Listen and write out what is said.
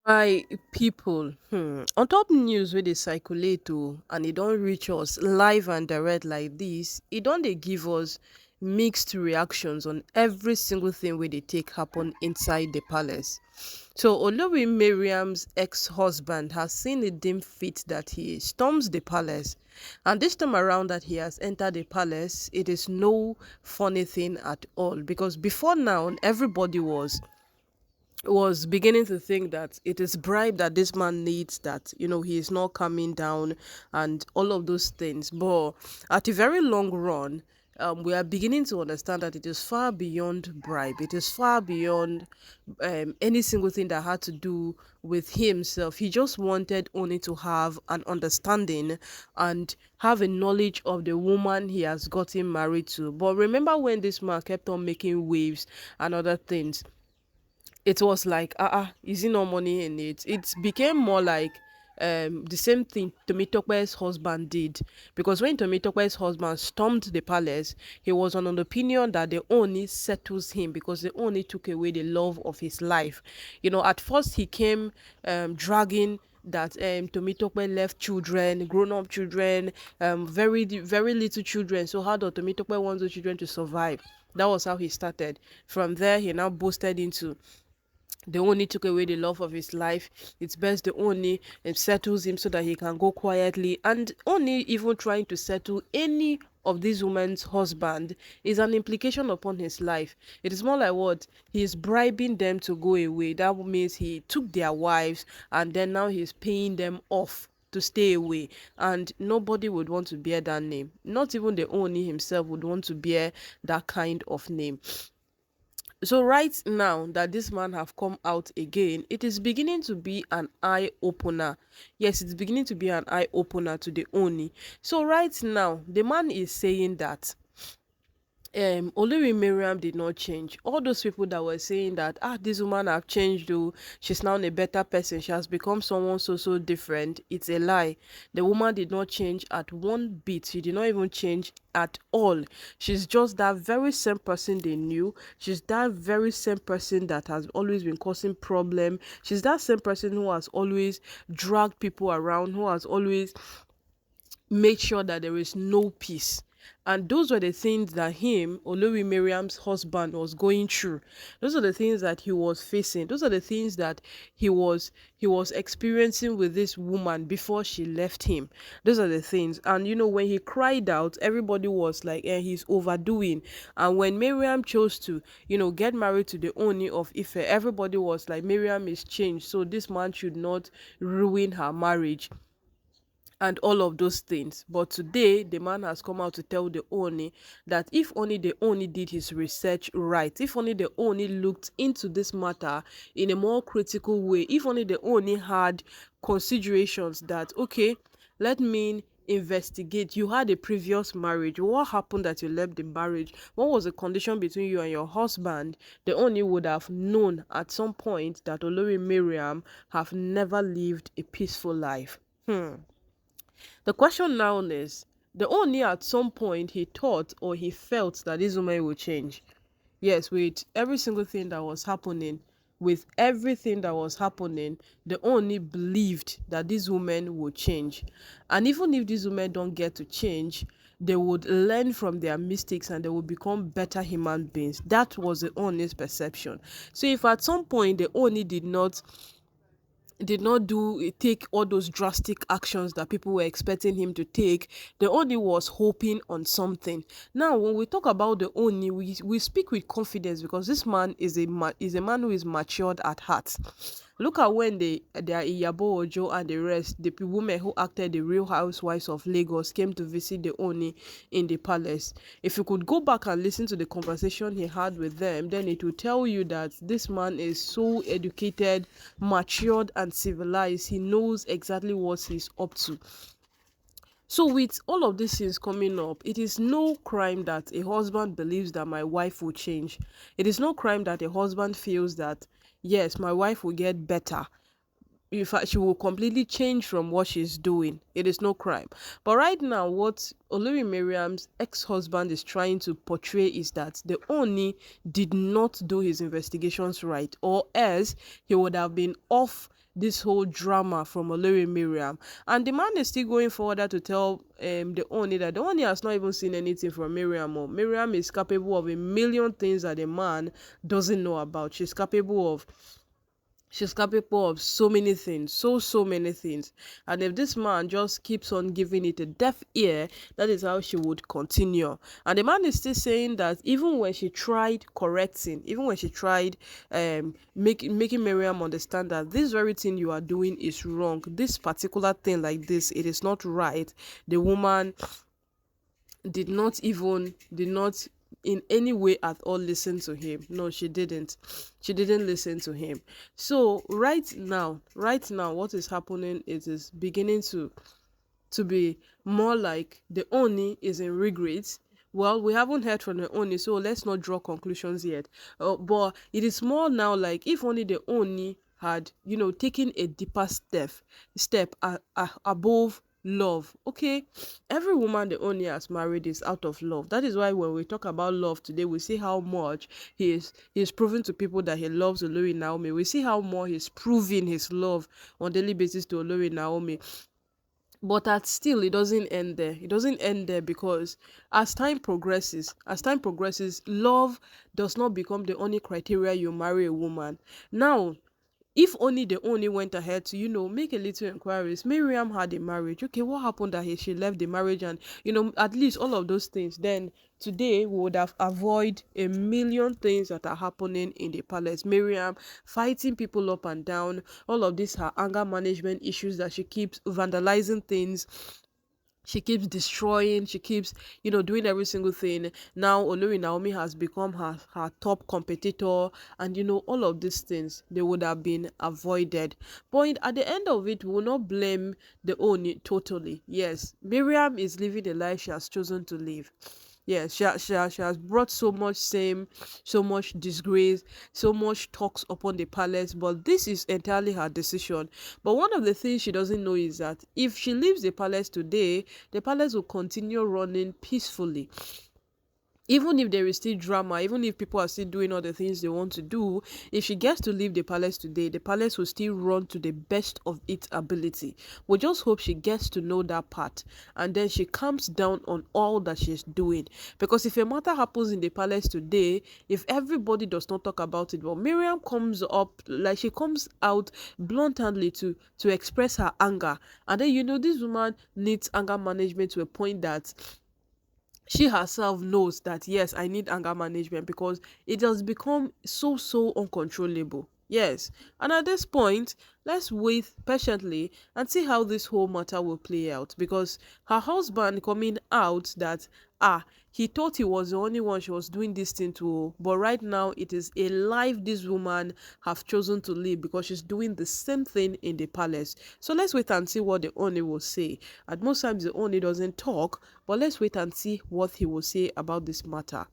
My people, on top news wey dey circulate and e don reach us live and direct like this, e don dey give us mixed reactions on every single thing wey dey take happen inside the palace. So Olori Mariam's ex-husband has seen it deemed fit that he storms the palace, and this time around that he has entered the palace, it is no funny thing at all, because before now everybody was beginning to think that it is bribe that this man needs, that he is not coming down and all of those things. But at a very long run, we are beginning to understand that it is far beyond bribe. It is far beyond any single thing that had to do with himself. He just wanted only to have an understanding and have a knowledge of the woman he has gotten married to. But remember when this man kept on making waves and other things, it was like, is it no money in it? It became more like the same thing Tomitokwe's husband did. Because when Tomitokwe's husband stormed the palace, he was on an opinion that the Oni settles him, because the Oni took away the love of his life. At first he came dragging that Tomitokwe left children, grown-up children, very very little children. So how does Tomitokwe want the children to survive? That was how he started. From there, he now boosted into the only took away the love of his life. It's best the only settles him so that he can go quietly. And only even trying to settle any of these women's husband is an implication upon his life. It is more like what he's bribing them to go away. That means he took their wives and then now he's paying them off to stay away, and nobody would want to bear that name. Not even the Oni himself would want to bear that kind of name. So right now that this man have come out again, it is beginning to be an eye opener. Yes, it's beginning to be an eye opener to the Oni. So right now the man is saying that Olori Mariam did not change. All those people that were saying that this woman have changed, though she's now a better person, she has become someone so different, it's a lie. The woman did not change at one bit. She did not even change at all. She's just that very same person they knew. She's that very same person that has always been causing problem. She's that same person who has always dragged people around, who has always made sure that there is no peace. And those were the things that Olori Mariam's husband, was going through. Those are the things that he was facing. Those are the things that he was experiencing with this woman before she left him. Those are the things. And when he cried out, everybody was like, he's overdoing. And when Mariam chose to, get married to the Oni of Ife, everybody was like, Mariam is changed, so this man should not ruin her marriage and all of those things. But today the man has come out to tell the Oni that if only the Oni did his research right, if only the Oni looked into this matter in a more critical way, if only the Oni had considerations that, okay, let me investigate. You had a previous marriage. What happened that you left the marriage? What was the condition between you and your husband? The Oni would have known at some point that Olori Mariam have never lived a peaceful life. The question now is, the only at some point he thought or he felt that this woman will change. Yes, with every single thing that was happening, the only believed that this woman would change. And even if these women don't get to change, they would learn from their mistakes and they will become better human beings. That was the only's perception. So if at some point the only did not take all those drastic actions that people were expecting him to take, the Oni was hoping on something. Now when we talk about the Oni, we speak with confidence, because this man is a man who is matured at heart. Look at when they are Iyabo Ojo and the rest, the women who acted the Real Housewives of Lagos, came to visit the Oni in the palace. If you could go back and listen to the conversation he had with them, then it will tell you that this man is so educated, matured and civilized. He knows exactly what he's up to. So with all of these things coming up, it is no crime that a husband believes that my wife will change. It is no crime that a husband feels that, yes, my wife will get better. In fact, she will completely change from what she's doing. It is no crime. But right now, what Olori Mariam's ex-husband is trying to portray is that the Oni did not do his investigations right, or else he would have been off this whole drama from Olori Miriam. And the man is still going further to tell the Oni that the Oni has not even seen anything from Miriam. Or Miriam is capable of a million things that the man doesn't know about. She's capable of so many things, so many things. And if this man just keeps on giving it a deaf ear, that is how she would continue. And the man is still saying that even when she tried correcting, even when she tried making Miriam understand that this very thing you are doing is wrong, this particular thing like this, it is not right, the woman did not in any way at all listen to him. No, she didn't listen to him. So right now what is happening, it is beginning to be more like the Oni is in regret. Well, we haven't heard from the Oni, so let's not draw conclusions yet. But it is more now like if only the Oni had, taken a deeper step above love. Okay, every woman the Oni has married is out of love. That is why when we talk about love today, we see how much he is proving to people that he loves Olori Naomi. We see how more he's proving his love on daily basis to Olori Naomi. But at still, it doesn't end there. It doesn't end there because as time progresses, love does not become the only criteria you marry a woman. Now, if only the Only went ahead to, make a little inquiries. Miriam had a marriage. Okay, what happened that she left the marriage, and at least all of those things, then today we would have avoid a million things that are happening in the palace. Miriam fighting people up and down, all of these her anger management issues, that she keeps vandalizing things, she keeps destroying, she keeps doing every single thing. Now Olori Naomi has become her top competitor, and all of these things, they would have been avoided. But at the end of it, we will not blame the Oni totally. Yes, Miriam is living the life she has chosen to live. Yes, she has brought so much shame, so much disgrace, so much talks upon the palace, but this is entirely her decision. But one of the things she doesn't know is that if she leaves the palace today, the palace will continue running peacefully. Even if there is still drama, even if people are still doing all the things they want to do, if she gets to leave the palace today, the palace will still run to the best of its ability. We just hope she gets to know that part, and then she calms down on all that she's doing. Because if a matter happens in the palace today, if everybody does not talk about it, but Miriam comes up, like she comes out bluntly to express her anger, and then this woman needs anger management to a point that she herself knows that yes, I need anger management because it has become so uncontrollable. Yes, and at this point, let's wait patiently and see how this whole matter will play out, because her husband coming out that he thought he was the only one she was doing this thing to, but right now it is a life this woman have chosen to live because she's doing the same thing in the palace. So let's wait and see what the Oni will say. At most times the Oni doesn't talk, but let's wait and see what he will say about this matter.